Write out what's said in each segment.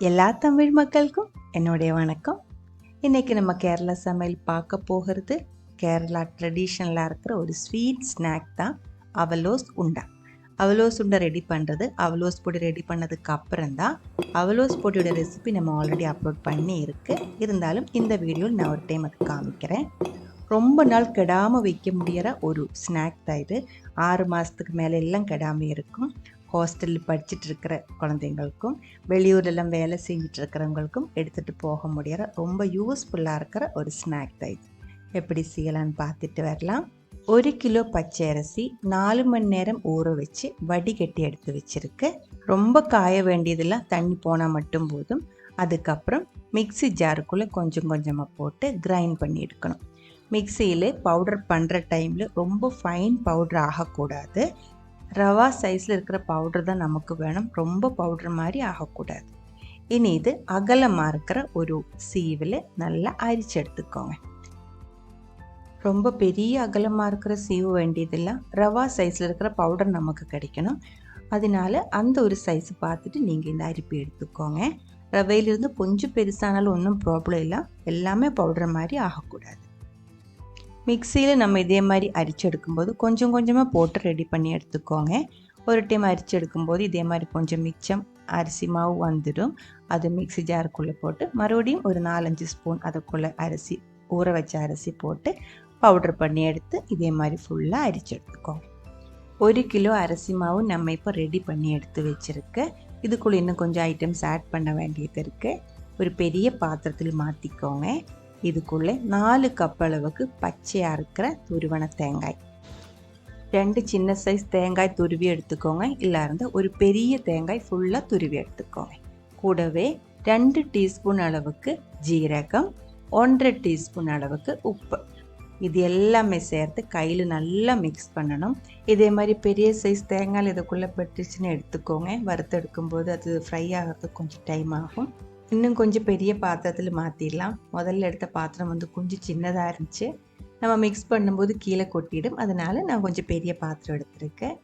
எல்லா தமிழ் மக்களுக்கும் என்னுடைய வணக்கம். இன்றைக்கி நம்ம கேரளா சமையல் பார்க்க போகிறது கேரளா ட்ரெடிஷ்னலாக இருக்கிற ஒரு ஸ்வீட் ஸ்நாக் தான் அவலோஸ் உண்டா. அவலோஸ் உண்டை ரெடி பண்ணுறது, அவலோஸ் பொடி ரெடி பண்ணதுக்கு அப்புறம் தான். அவலோஸ் பொடியோட ரெசிபி நம்ம ஆல்ரெடி அப்லோட் பண்ணி இருக்குது. இருந்தாலும் இந்த வீடியோவில் நான் ஒரு டைம் அது காமிக்கிறேன். ரொம்ப நாள் கெடாமல் வைக்க முடிகிற ஒரு ஸ்நாக் தான் இது. 6 மாதத்துக்கு மேலே எல்லாம் கெடாமல் இருக்கும். ஹாஸ்டலில் படிச்சுட்டு இருக்கிற குழந்தைங்களுக்கும் வெளியூர்லாம் வேலை செஞ்சுட்டு இருக்கிறவங்களுக்கும் எடுத்துகிட்டு போக முடிகிற ரொம்ப யூஸ்ஃபுல்லாக இருக்கிற ஒரு ஸ்நாக் தான் இது. எப்படி செய்யலான்னு பார்த்துட்டு வரலாம். 1 கிலோ பச்சை அரிசி 4 மணி நேரம் ஊற வச்சு வடிகட்டி எடுத்து வச்சுருக்கு. ரொம்ப காய வேண்டியதெல்லாம் தண்ணி போனால் மட்டும் போதும். அதுக்கப்புறம் மிக்சி ஜாருக்குள்ளே கொஞ்சம் கொஞ்சமாக போட்டு கிரைண்ட் பண்ணி எடுக்கணும். மிக்சியில் பவுடர் பண்ணுற டைமில் ரொம்ப ஃபைன் பவுடர் ஆகக்கூடாது. ரவா சைஸில் இருக்கிற பவுடர் தான் நமக்கு வேணும். ரொம்ப பவுடர் மாதிரி ஆகக்கூடாது. இனி இது அகலமாக இருக்கிற ஒரு சீவில் நல்லா அரிச்சு எடுத்துக்கோங்க. ரொம்ப பெரிய அகலமாக இருக்கிற சீவு வேண்டியதெல்லாம் ரவா சைஸில் இருக்கிற பவுடர் நமக்கு கிடைக்கணும். அதனால அந்த ஒரு சைஸ் பார்த்துட்டு நீங்கள் இந்த அரிப்பி எடுத்துக்கோங்க. ரவையிலிருந்து கொஞ்சம் பெருசானாலும் ஒன்றும் ப்ராப்ளம் இல்லை. எல்லாமே பவுடர் மாதிரி ஆகக்கூடாது. மிக்சியில் நம்ம இதே மாதிரி அரிச்சு எடுக்கும்போது கொஞ்சம் கொஞ்சமாக போட்டு ரெடி பண்ணி எடுத்துக்கோங்க. ஒரு டைம் அரிச்சு எடுக்கும்போது இதே மாதிரி கொஞ்சம் மிச்சம் அரிசி மாவு வந்துடும். அது மிக்சி ஜாருக்குள்ளே போட்டு மறுபடியும் ஒரு 4-5 ஸ்பூன் அதுக்குள்ளே அரிசி ஊற வச்ச அரிசி போட்டு பவுடர் பண்ணி எடுத்து இதே மாதிரி ஃபுல்லாக அரிச்சு எடுத்துக்கோங்க. 1 கிலோ அரிசி மாவு நம்ம இப்போ ரெடி பண்ணி எடுத்து வச்சுருக்கு. இதுக்குள்ளே இன்னும் கொஞ்சம் ஐட்டம்ஸ் ஆட் பண்ண வேண்டியது இருக்குது. ஒரு பெரிய பாத்திரத்தில் மாற்றிக்கோங்க. இதுக்குள்ளே 4 கப் அளவுக்கு பச்சையாக இருக்கிற துருவன தேங்காய், 2 சின்ன சைஸ் தேங்காய் துருவி எடுத்துக்கோங்க. இல்லை இருந்தால் ஒரு பெரிய தேங்காய் ஃபுல்லாக துருவி எடுத்துக்கோங்க. கூடவே 2 டீஸ்பூன் அளவுக்கு ஜீரகம், 1.5 டீஸ்பூன் அளவுக்கு உப்பு, இது எல்லாமே சேர்த்து கையில் நல்லா மிக்ஸ் பண்ணணும். இதே மாதிரி பெரிய சைஸ் தேங்காய் இதுக்குள்ளே பட்டுச்சுன்னு எடுத்துக்கோங்க. வறுத்தெடுக்கும்போது அது ஃப்ரை ஆகிறதுக்கு கொஞ்சம் டைம் ஆகும். இன்னும் கொஞ்சம் பெரிய பாத்திரத்தில் மாற்றிடலாம். முதல்ல எடுத்த பாத்திரம் கொஞ்சம் சின்னதாக இருந்துச்சு. நம்ம மிக்ஸ் பண்ணும்போது கீழே கொட்டிடும். அதனால் நான் கொஞ்சம் பெரிய பாத்திரம் எடுத்திருக்கேன்.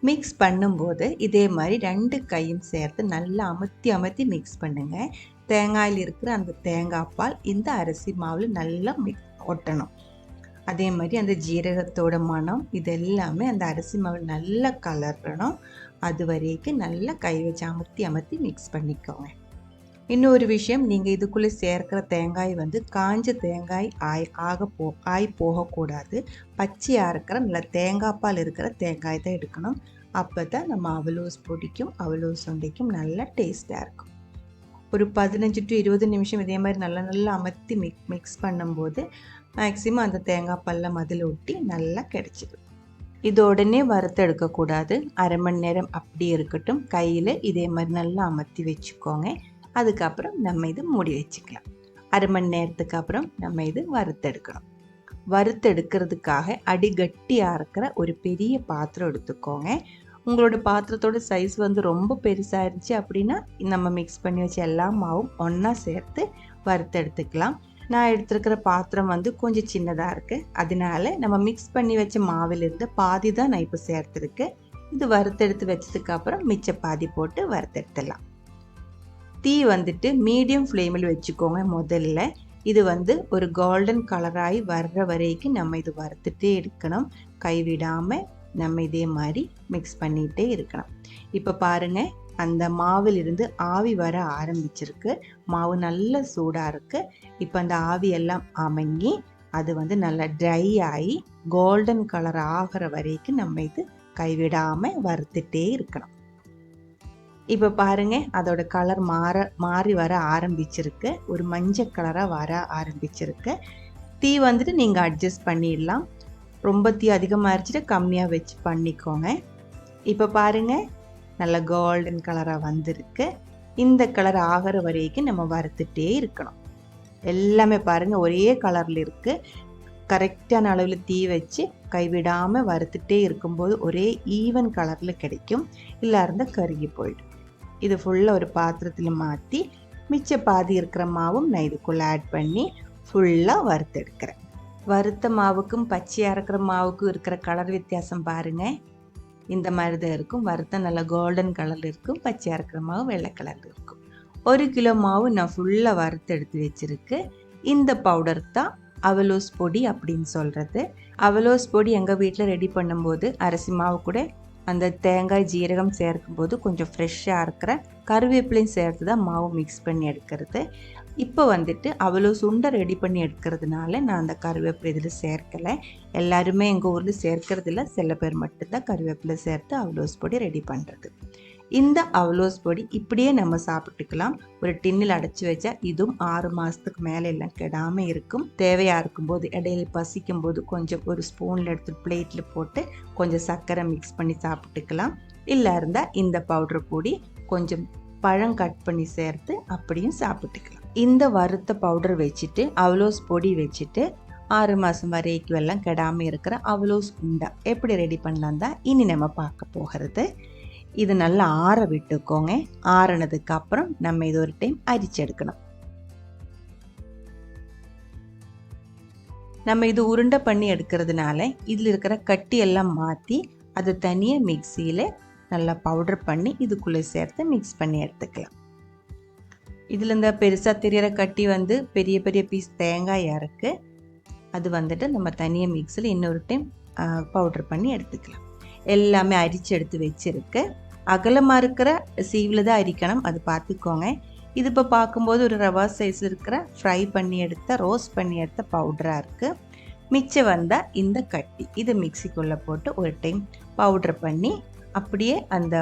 மிக்ஸ் பண்ணும்போது இதே மாதிரி 2 கையும் சேர்த்து நல்லா அமுத்தி மிக்ஸ் பண்ணுங்கள். தேங்காயில் இருக்கிற அந்த தேங்காய் பால் இந்த அரிசி மாவில் நல்லா ஒட்டணும். அதே மாதிரி அந்த ஜீரகத்தோட மனம் இதெல்லாமே அந்த அரிசி மாவில் நல்லா கலரணும். அது வரைக்கும் நல்லா கை வச்சு அமுத்தி மிக்ஸ் பண்ணிக்கோங்க. இன்னொரு விஷயம், நீங்கள் இதுக்குள்ளே சேர்க்கிற தேங்காய் காஞ்ச தேங்காய் ஆகி போகக்கூடாது. பச்சையாக இருக்கிற நல்ல தேங்காய் பால் இருக்கிற தேங்காய் தான் எடுக்கணும். அப்போ தான் நம்ம அவலோஸ் பொடிக்கும் அவலோஸ் உண்டைக்கும் நல்லா டேஸ்ட்டாக இருக்கும். ஒரு 15 to 20 நிமிஷம் இதே மாதிரி நல்லா அமர்த்தி மிக்ஸ் பண்ணும்போது மேக்ஸிமம் அந்த தேங்காய் பாலில் மதில் ஒட்டி நல்லா கிடச்சிடும். இது உடனே வறுத்து எடுக்கக்கூடாது. அரை மணி நேரம் அப்படி இருக்கட்டும். கையில் இதே மாதிரி நல்லா அமர்த்தி வச்சுக்கோங்க. அதுக்கப்புறம் நம்ம இது மூடி வச்சுக்கலாம். அரை மணி நேரத்துக்கு அப்புறம் நம்ம இது வறுத்தெடுக்கணும். வறுத்தெடுக்கிறதுக்காக அடிகட்டியாக இருக்கிற ஒரு பெரிய பாத்திரம் எடுத்துக்கோங்க. உங்களோட பாத்திரத்தோட சைஸ் ரொம்ப பெருசாக இருந்துச்சு அப்படின்னா நம்ம மிக்ஸ் பண்ணி வச்ச எல்லா மாவும் ஒன்றா சேர்த்து வறுத்தெடுத்துக்கலாம். நான் எடுத்துருக்கிற பாத்திரம் கொஞ்சம் சின்னதாக இருக்குது. அதனால நம்ம மிக்ஸ் பண்ணி வச்ச மாவிலிருந்து பாதி தான் நான் இப்போ சேர்த்துருக்கேன். இது வறுத்தெடுத்து வச்சதுக்கு அப்புறம் மிச்ச பாதி போட்டு வறுத்தெடுத்துடலாம். தீ மீடியம் ஃப்ளேமில் வச்சுக்கோங்க. முதல்ல இது ஒரு கோல்டன் கலராகி வர்ற வரைக்கும் நம்ம இது வறுத்துட்டே இருக்கணும். கைவிடாமல் நம்ம இதே மாதிரி மிக்ஸ் பண்ணிகிட்டே இருக்கணும். இப்போ பாருங்கள், அந்த மாவிலிருந்து ஆவி வர ஆரம்பிச்சிருக்கு. மாவு நல்ல சூடாக இருக்குது. இப்போ அந்த ஆவி எல்லாம் அமங்கி அது நல்லா ட்ரை ஆகி கோல்டன் கலர் ஆகிற வரைக்கும் நம்ம இது கைவிடாமல் வறுத்துட்டே இருக்கணும். இப்போ பாருங்கள், அதோட கலர் மாறி வர ஆரம்பிச்சிருக்கு. ஒரு மஞ்சள் கலராக வர ஆரம்பிச்சிருக்கு. தீ நீங்கள் அட்ஜஸ்ட் பண்ணிடலாம். ரொம்ப தீ அதிகமாகிடுச்சிட்டு கம்மியாக வச்சு பண்ணிக்கோங்க. இப்போ பாருங்கள், நல்ல கோல்டன் கலராக வந்திருக்கு. இந்த கலர் ஆகிற வரைக்கும் நம்ம வறுத்துட்டே இருக்கணும். எல்லாமே பாருங்கள் ஒரே கலரில் இருக்குது. கரெக்டான அளவில் தீ வச்சு கைவிடாமல் வறுத்துட்டே இருக்கும்போது ஒரே ஈவன் கலரில் கிடைக்கும். இல்லை இருந்தால் கருகி போயிடும். இது ஃபுல்லாக ஒரு பாத்திரத்தில் மாற்றி மிச்ச பாதி இருக்கிற மாவும் நான் இதுக்குள்ளே ஆட் பண்ணி ஃபுல்லாக வறுத்தெடுக்கிறேன். வறுத்த மாவுக்கும் பச்சையாக இருக்கிற மாவுக்கும் இருக்கிற கலர் வித்தியாசம் பாருங்கள். இந்த மாதிரி தான் இருக்கும். வறுத்த நல்லா கோல்டன் கலரில் இருக்கும். பச்சையாக இருக்கிற மாவு வெள்ளை கலரில் இருக்கும். 1 கிலோ மாவு நான் ஃபுல்லாக வறுத்து எடுத்து வச்சுருக்கு. இந்த பவுடர் தான் அவலோஸ் பொடி அப்படின்னு சொல்கிறது. அவலோஸ் பொடி எங்கள் வீட்டில் ரெடி பண்ணும்போது அரிசி மாவு கூட அந்த தேங்காய் ஜீரகம் சேர்க்கும்போது கொஞ்சம் ஃப்ரெஷ்ஷாக இருக்கிற கருவேப்பிலையும் சேர்த்து தான் மாவு மிக்ஸ் பண்ணி எடுக்கிறது. இப்போ வந்துட்டு அவலோஸ் உண்டை ரெடி பண்ணி எடுக்கிறதுனால நான் அந்த கருவேப்பிலை இதில் சேர்க்கலை. எல்லாருமே எங்கள் ஊரில் சேர்க்கறதில்ல, சில பேர் மட்டும்தான் கருவேப்பிலை சேர்த்து அவலோஸ் பொடி ரெடி பண்ணுறது. இந்த அவலோஸ் பொடி இப்படியே நம்ம சாப்பிட்டுக்கலாம். ஒரு டின்னில் அடைச்சி வச்சா இதுவும் 6 மாதத்துக்கு மேலே எல்லாம் கெடாமல் இருக்கும். தேவையாக இருக்கும்போது இடையில பசிக்கும் போது கொஞ்சம் ஒரு ஸ்பூனில் எடுத்து பிளேட்டில் போட்டு கொஞ்சம் சர்க்கரை மிக்ஸ் பண்ணி சாப்பிட்டுக்கலாம். இல்லை இருந்தால் இந்த பவுடர் பொடி கொஞ்சம் பழம் கட் பண்ணி சேர்த்து அப்படியும் சாப்பிட்டுக்கலாம். இந்த வறுத்த பவுடர் வச்சுட்டு அவலோஸ் பொடி வச்சுட்டு 6 மாதம் வரைக்கும் எல்லாம் கெடாமல் இருக்கிற அவலோஸ் உண்டா எப்படி ரெடி பண்ணலாம் தான் இனி நம்ம பார்க்க போகிறது. இது நல்லா ஆற விட்டுக்கோங்க. ஆறினதுக்கு அப்புறம் நம்ம இது ஒரு டைம் அரிச்செடுக்கணும். நம்ம இது உருண்டை பண்ணி எடுக்கிறதுனால இதில் இருக்கிற கட்டி எல்லாம் மாற்றி அதை தனியாக மிக்சியில் நல்லா பவுடர் பண்ணி இதுக்குள்ளே சேர்த்து மிக்ஸ் பண்ணி எடுத்துக்கலாம். இதில் இந்த பெருசாக தெரிகிற கட்டி வந்து பெரிய பெரிய பீஸ் தேங்காயாக இருக்குது. அது வந்துட்டு நம்ம தனியாக மிக்சியில் இன்னொரு டைம் பவுடர் பண்ணி எடுத்துக்கலாம். எல்லாமே அரிச்சு எடுத்து வச்சுருக்கு. அகலமாக இருக்கிற சீவில் தான் அரிக்கணும், அது பார்த்துக்கோங்க. இது இப்போ பார்க்கும்போது ஒரு ரவா சைஸ் இருக்கிற ஃப்ரை பண்ணி எடுத்த ரோஸ்ட் பண்ணி எடுத்த பவுடராக இருக்குது. மிச்சம் வந்தால் இந்த கட்டி இது மிக்சிக்குள்ளே போட்டு ஒரு டைம் பவுடர் பண்ணி அப்படியே அந்த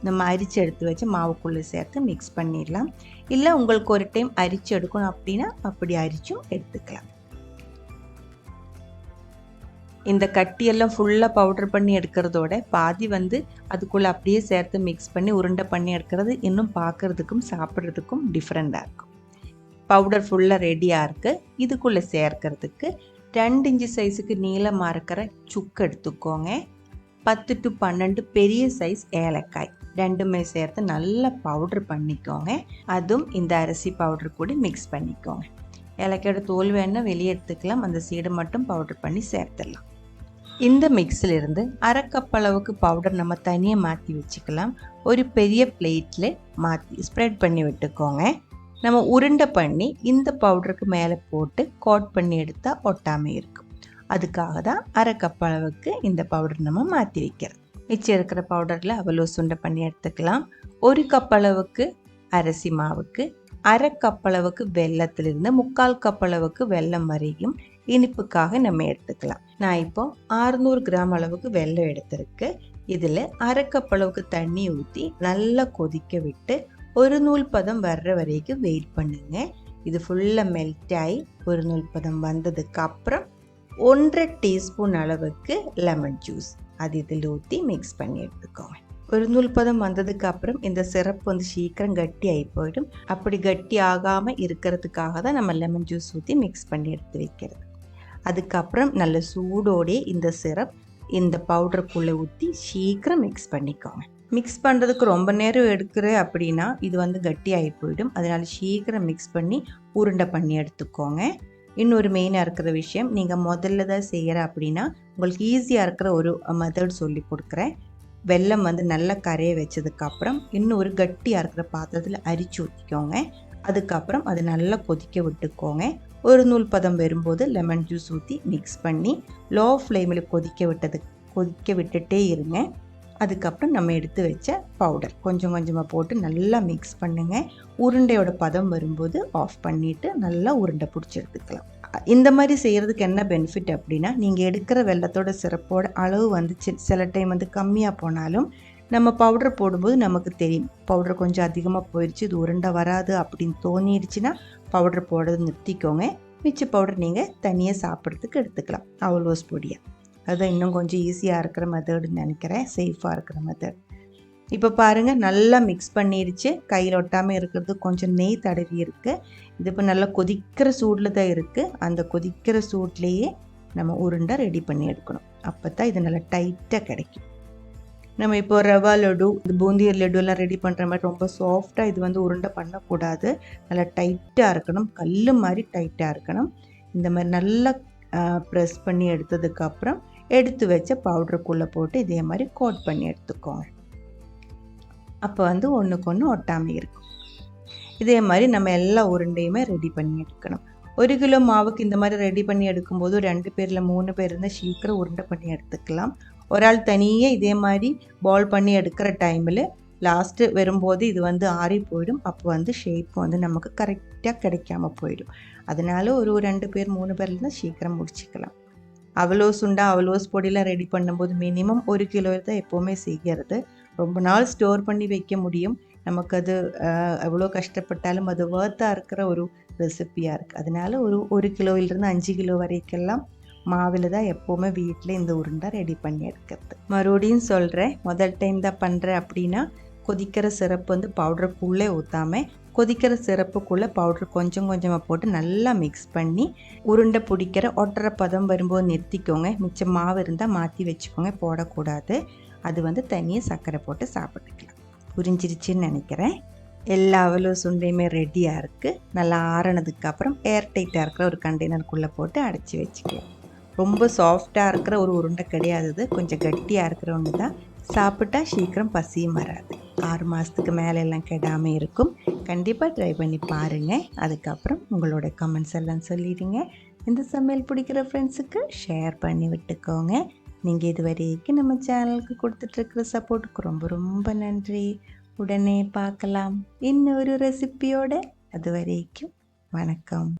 நம்ம அரிச்சு எடுத்து வச்சு மாவுக்குள்ளே சேர்த்து மிக்ஸ் பண்ணிடலாம். இல்லை உங்களுக்கு ஒரு டைம் அரிச்சு எடுக்கணும் அப்படின்னா அப்படி அரிச்சும் எடுத்துக்கலாம். இந்த கட்டியெல்லாம் ஃபுல்லாக பவுடர் பண்ணி எடுக்கிறதோட பாதி வந்து அதுக்குள்ளே அப்படியே சேர்த்து மிக்ஸ் பண்ணி உருண்டை பண்ணி எடுக்கிறது இன்னும் பார்க்குறதுக்கும் சாப்பிட்றதுக்கும் டிஃப்ரெண்ட்டாக இருக்கும். பவுடர் ஃபுல்லாக ரெடியாக இருக்குது. இதுக்குள்ளே சேர்க்கறதுக்கு 2 இன்ச்சு சைஸுக்கு நீளமாக இருக்கிற சுக்கு எடுத்துக்கோங்க. 10 to 12 பெரிய சைஸ் ஏலக்காய் ரெண்டுமே சேர்த்து நல்லா பவுடர் பண்ணிக்கோங்க. அதுவும் இந்த அரிசி பவுடர் கூட மிக்ஸ் பண்ணிக்கோங்க. ஏலக்காயோட தோல் வேணால் வெளியே எடுத்துக்கலாம், அந்த சீடை மட்டும் பவுடர் பண்ணி சேர்த்துடலாம். இந்த மிக்ஸில் இருந்து 1/2 கப் அளவுக்கு பவுடர் நம்ம தனியாக மாற்றி வச்சுக்கலாம். ஒரு பெரிய பிளேட்டில் மாற்றி ஸ்ப்ரெட் பண்ணி விட்டுக்கோங்க. நம்ம உருண்டை பண்ணி இந்த பவுடருக்கு மேலே போட்டு கோட் பண்ணி எடுத்தால் ஒட்டாமல் இருக்கும். அதுக்காக தான் 1/2 கப் அளவுக்கு இந்த பவுடர் நம்ம மாற்றி வைக்கிறது. மிச்சம் இருக்கிற பவுடரில் அவலோஸ் உருண்டை பண்ணி எடுத்துக்கலாம். 1 கப் அளவுக்கு அரிசி மாவுக்கு 1/2 கப் அளவுக்கு வெல்லத்திலிருந்து 3/4 கப் அளவுக்கு வெல்லம் வரையும் இனிப்புக்காக நம்ம எடுத்துக்கலாம். நான் இப்போ 600 கிராம் அளவுக்கு வெல்லம் எடுத்திருக்கு. இதில் 1/2 கப் அளவுக்கு தண்ணி ஊற்றி நல்லா கொதிக்க விட்டு ஒரு நூல் பதம் வர்ற வரைக்கும் வெயிட் பண்ணுங்க. இது ஃபுல்லாக மெல்ட் ஆகி ஒரு நூல் பதம் வந்ததுக்கு அப்புறம் 1/2 டீஸ்பூன் அளவுக்கு லெமன் ஜூஸ் அது இதில் ஊற்றி மிக்ஸ் பண்ணி எடுத்துக்கோங்க. ஒரு நூல் பதம் வந்ததுக்கு அப்புறம் இந்த சிரப்பு வந்து சீக்கிரம் கட்டி ஆகி போயிடும். அப்படி கட்டி ஆகாமல் இருக்கிறதுக்காக தான் நம்ம லெமன் ஜூஸ் ஊற்றி மிக்ஸ் பண்ணி எடுத்து வைக்கிறது. அதுக்கப்புறம் நல்ல சூடோடே இந்த சிரப் இந்த பவுடருக்குள்ளே ஊற்றி சீக்கிரம் மிக்ஸ் பண்ணிக்கோங்க. மிக்ஸ் பண்ணுறதுக்கு ரொம்ப நேரம் எடுக்கிற அப்படின்னா இது வந்து கட்டி ஆகி போயிடும். அதனால் சீக்கிரம் மிக்ஸ் பண்ணி உருண்டை பண்ணி எடுத்துக்கோங்க. இன்னொரு மெயினாக இருக்கிற விஷயம், நீங்கள் முதல்ல தான் செய்கிற அப்படின்னா உங்களுக்கு ஈஸியாக இருக்கிற ஒரு மெத்தட் சொல்லி கொடுக்குறேன். வெல்லம் வந்து நல்லா கரைய வச்சதுக்கப்புறம் இன்னும் ஒரு கட்டியாக இருக்கிற பாத்திரத்தில் அரிச்சு ஊற்றிக்கோங்க. அதுக்கப்புறம் அது நல்லா கொதிக்க விட்டுக்கோங்க. ஒரு நூல் பதம் வரும்போது லெமன் ஜூஸ் ஊற்றி மிக்ஸ் பண்ணி லோ ஃப்ளேமில் கொதிக்க விட்டுட்டே இருங்க. அதுக்கப்புறம் நம்ம எடுத்து வச்ச பவுடர் கொஞ்சம் கொஞ்சமாக போட்டு நல்லா மிக்ஸ் பண்ணுங்கள். உருண்டையோட பதம் வரும்போது ஆஃப் பண்ணிவிட்டு நல்லா உருண்டை பிடிச்சி எடுத்துக்கலாம். இந்த மாதிரி செய்கிறதுக்கு என்ன பெனிஃபிட் அப்படின்னா, நீங்கள் எடுக்கிற வெல்லத்தோட சிரப்போட அளவு வந்து சில டைம் வந்து கம்மியாக போனாலும் நம்ம பவுடர் போடும்போது நமக்கு தெரியும் பவுடர் கொஞ்சம் அதிகமாக போயிடுச்சு, இது உருண்டை வராது அப்படின்னு தோணிடுச்சுன்னா பவுடர் போடுறது நிறுத்திக்கோங்க. மிச்ச பவுடர் நீங்கள் தனியாக சாப்பிட்றதுக்கு எடுத்துக்கலாம். அவலோஸ் பொடியை அதுதான் இன்னும் கொஞ்சம் ஈஸியாக இருக்கிற மெத்தடுன்னு நினைக்கிறேன், சேஃபாக இருக்கிற மெத்தட். இப்போ பாருங்கள் நல்லா மிக்ஸ் பண்ணிடுச்சு. கையில் ஒட்டாமல் இருக்கிறது கொஞ்சம் நெய் தடவி இருக்குது. இது இப்போ நல்லா கொதிக்கிற சூடில் தான் இருக்குது. அந்த கொதிக்கிற சூட்லேயே நம்ம உருண்டை ரெடி பண்ணி எடுக்கணும். அப்போ தான் இது நல்லா டைட்டாக கிடைக்கும். நம்ம இப்போ ரவா லட்டு, இது பூந்தி லட்டுலாம் ரெடி பண்ணுற மாதிரி ரொம்ப சாஃப்டாக இது வந்து உருண்டை பண்ணக்கூடாது. நல்லா டைட்டாக இருக்கணும், கல் மாதிரி டைட்டாக இருக்கணும். இந்த மாதிரி நல்லா ப்ரெஸ் பண்ணி எடுத்ததுக்கப்புறம் எடுத்து வச்ச பவுடருக்குள்ளே போட்டு இதே மாதிரி கோட் பண்ணி எடுத்துக்கோங்க. அப்போ வந்து ஒன்றுக்கு ஒன்று ஒட்டாமல் இருக்கும். இதே மாதிரி நம்ம எல்லா உருண்டையுமே ரெடி பண்ணி எடுக்கணும். 1 கிலோ மாவுக்கு இந்த மாதிரி ரெடி பண்ணி எடுக்கும்போது 2 பேரில் 3 பேர் இருந்தால் சீக்கிரம் உருண்டை பண்ணி எடுத்துக்கலாம். ஒரு ஆள் தனியே இதே மாதிரி பால் பண்ணி எடுக்கிற டைமில் லாஸ்ட்டு வரும்போது இது வந்து ஆறி போயிடும். அப்போ வந்து ஷேப் வந்து நமக்கு கரெக்டாக கிடைக்காம போயிடும். அதனால ஒரு 2 பேர் 3 பேர் இருந்தால் சீக்கிரம் முடிச்சுக்கலாம். அவலோசுண்டா அவலோஸ் பொடியெலாம் ரெடி பண்ணும்போது மினிமம் 1 கிலோ தான் எப்போவுமே செய்கிறது. ரொம்ப நாள் ஸ்டோர் பண்ணி வைக்க முடியும். நமக்கு அது எவ்வளோ கஷ்டப்பட்டாலும் அது வர்த்தாக இருக்கிற ஒரு ரெசிப்பியாக இருக்குது. அதனால ஒரு 1 கிலோவிலிருந்து 5 கிலோ வரைக்கெல்லாம் மாவில் தான் எப்போவுமே வீட்டில் இந்த உருண்டை ரெடி பண்ணி எடுக்கிறது. மறுபடியும் சொல்கிறேன், முதல் டைம் தான் பண்ணுறேன் அப்படின்னா கொதிக்கிற சிரப்பு வந்து பவுடருக்குள்ளே ஊற்றாமல் கொதிக்கிற சிரப்புக்குள்ளே பவுட்ரு கொஞ்சம் கொஞ்சமாக போட்டு நல்லா மிக்ஸ் பண்ணி உருண்டை பிடிக்கிற ஒட்டுற பதம் வரும்போது நிறுத்திக்கோங்க. மிச்சம் மாவு இருந்தால் மாற்றி வச்சுக்கோங்க, போடக்கூடாது. அது வந்து தனியாக சர்க்கரை போட்டு சாப்பிட்டுக்கலாம். புரிஞ்சிருச்சுன்னு நினைக்கிறேன். எல்லா அவலோசுண்டையுமே ரெடியாக இருக்குது. நல்லா ஆறினதுக்கப்புறம் ஏர் டைட்டாக இருக்கிற ஒரு கண்டெய்னருக்குள்ளே போட்டு அடைச்சி வச்சுக்கலாம். ரொம்ப சாஃப்டாக இருக்கிற ஒரு உருண்டை கிடையாது, கொஞ்சம் கட்டியாக இருக்கிற ஒன்று தான். சாப்பிட்டா சீக்கிரம் பசியும் வராது. 6 மாதத்துக்கு மேலே எல்லாம் கெடாமல் இருக்கும். கண்டிப்பாக ட்ரை பண்ணி பாருங்கள். அதுக்கப்புறம் உங்களோட கமெண்ட்ஸ் எல்லாம் சொல்லிடுங்க. இந்த சமையல் பிடிக்கிற ஃப்ரெண்ட்ஸுக்கு ஷேர் பண்ணி விட்டுக்கோங்க. நீங்கள் இது வரைக்கும் நம்ம சேனலுக்கு கொடுத்துட்ருக்கிற சப்போர்ட்டுக்கு ரொம்ப ரொம்ப நன்றி. உடனே பார்க்கலாம் இன்னொரு ரெசிப்பியோட. அது வரைக்கும் வணக்கம்.